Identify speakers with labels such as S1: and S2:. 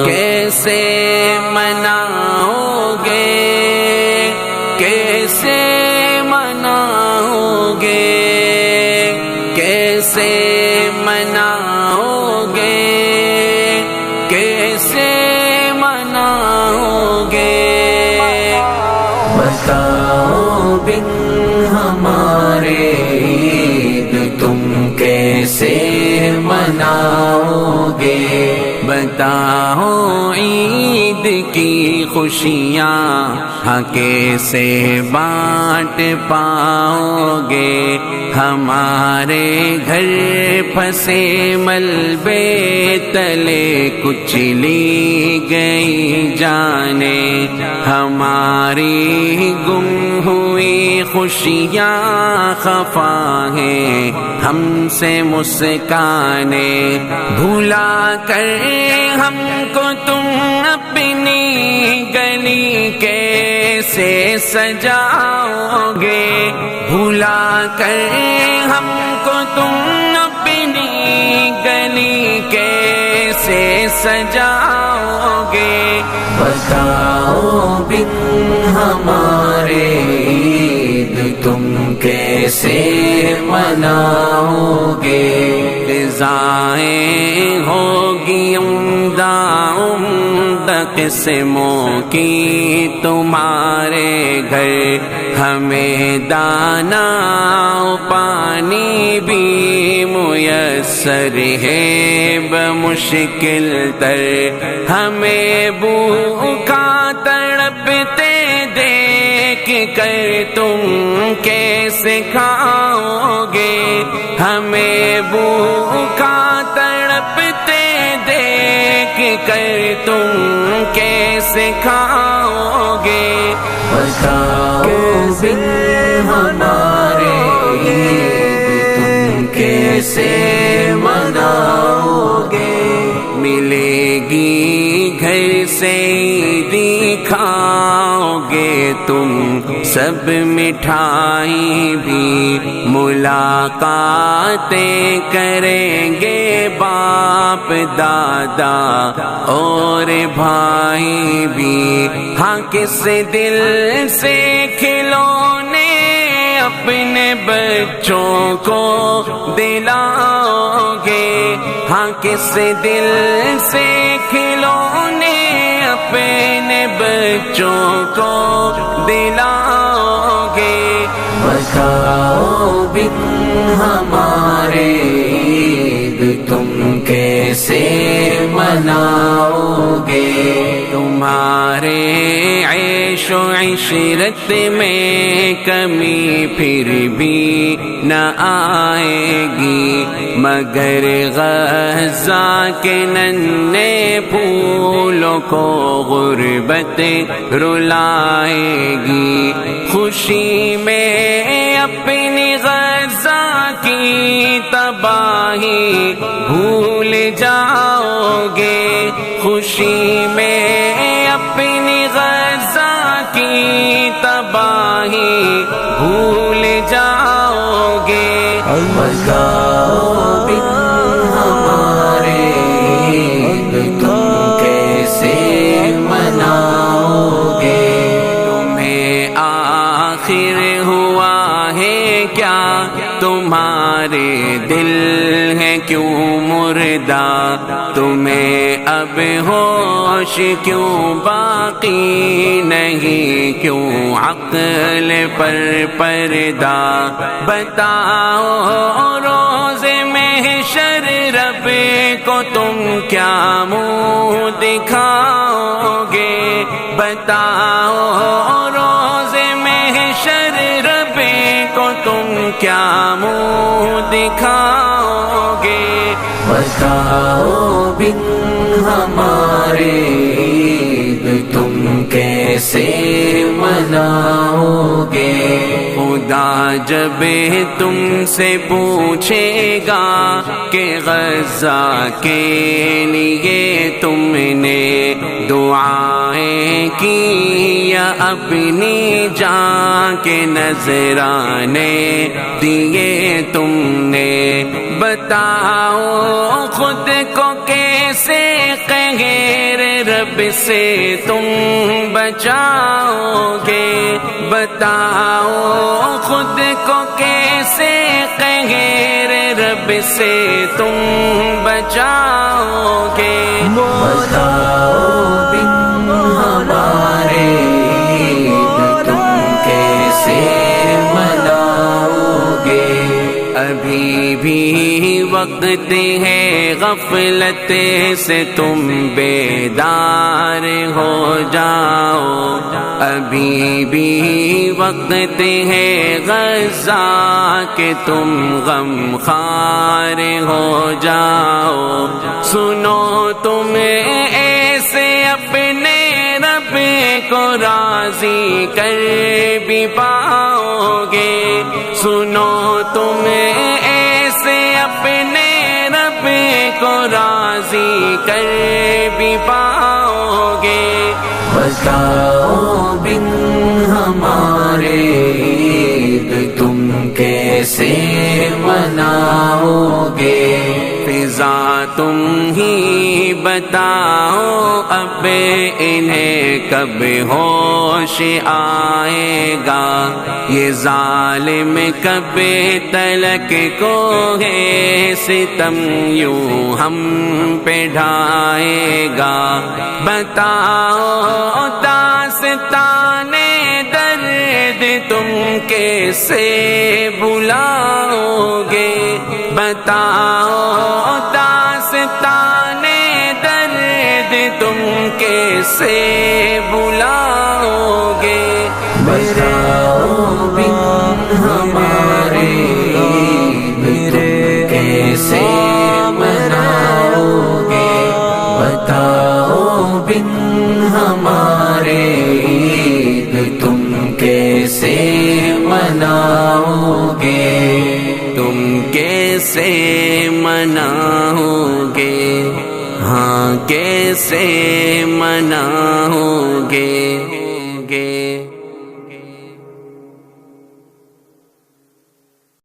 S1: کیسے مناؤ گے، کیسے مناؤ گے، کیسے مناؤ گے، کیسے مناؤ گے؟
S2: بتاؤ بن ہمارے عید تم کیسے مناؤ گے؟
S1: بتاؤ عید کی خوشیاں ہاں کیسے بانٹ پاؤ گے؟ ہمارے گھر پھنسے ملبے تلے کچلی گئی جانیں، ہماری گم ہوئی خوشیاں خفا ہیں ہم سے مسکانیں، بھولا کر ہم کو تم اپنی گلی کیسے سجاؤ گے؟ بھولا کر ہم کو تم اپنی گلی کیسے سجاؤ گے؟
S2: بتاؤ بن ہمارے عید تم کیسے مناؤ گے؟
S1: فضائیں ہوگی عمدہ عمدہ قسموں کی تمہارے گھر، ہمیں دانا پانی بھی میسر ہے بمشکل تر، ہمیں بھوکا تڑپتے دیکھ کر تم کیسے کھاؤ گے؟ ہمیں بھوکا تڑپتے دیکھ کر تم کیسے کھاؤ گے؟
S2: بتاؤ بن ہمارے عید تم کیسے مناؤ گے؟
S1: ملے گی گھر سے عیدی کھاؤ گے تم سب مٹھائی بھی، ملاقاتیں کریں گے باپ دادا اور بھائی بھی، ہاں کس دل سے کھلونے اپنے بچوں کو دلاؤ گے؟ ہاں کس دل سے کھلونے اپنے بچوں کو دلاؤ گے؟
S2: بتاؤ بن ہمارے عید تم کیسے مناؤ گے؟
S1: تمہارے عیش و عشرت میں کمی پھر بھی نہ آئے گی، مگر غزہ کے ننھے پھولوں کو غربت رلائے گی، خوشی میں اپنی غزہ کی تباہی بھول جاؤ گے، خوشی میں اپنی غزہ کی تباہی بھول جاؤ گے؟
S2: بتاؤ بن ہمارے عید تم کیسے مناؤ گے؟
S1: تمہیں آخر ہوا ہے کیا؟ تمہارے دل ہے کیوں مردہ؟ تمہیں اب ہوش کیوں باقی نہیں؟ کیوں عقل پر پردہ؟ بتاؤ روز محشر رب کو تم کیا منہ دکھاؤ گے؟ بتاؤ روز محشر رب کو تم کیا منہ دکھاؤ گے؟
S2: بتاؤ بن ہمارے عید تم کیسے کیسے مناؤ گے؟
S1: خدا جب تم سے پوچھے گا کہ غزہ کے لیے تم نے دعائیں کی یا اپنی جان کے نذرانے دیے تم نے؟ بتاؤ خود کو کیسے قہر رب سے تم بچاؤ گے؟ بتاؤ خود کو کیسے قہر رب سے تم بچاؤ گے؟
S2: بتاؤ بن ہمارے تم کیسے مناؤ گے؟
S1: ابھی بھی وقت ہے غفلت سے تم بیدار ہو جاؤ، ابھی بھی وقت ہے غزہ کہ تم غم خوار ہو جاؤ۔ سنو تم ایسے اپنے رب کو راضی کر بھی پاؤ گے، سنو تم ایسے اپنے رب کو راضی کر بھی پاؤ گے۔
S2: بتاؤ بن ہمارے عید تم کیسے مناؤ گے؟
S1: فضا تم ہی بتاؤ اب انہیں کب ہوش آئے گا، یہ ظالم کب تلک کو ہے ستم یوں ہم پہ ڈھائے گا۔ بتاؤ داستان درد تم کیسے بلاؤ گے؟ بتاؤ داستان درد تم کیسے بلاؤ گے؟
S2: بتاؤ بن ہمارے عید تم کیسے مناؤ گے؟ بتاؤ بن ہمارے عید تم کیسے مناؤ گے؟
S1: تم کیسے مناؤ گے؟ ہاں کیسے مناؤ گے؟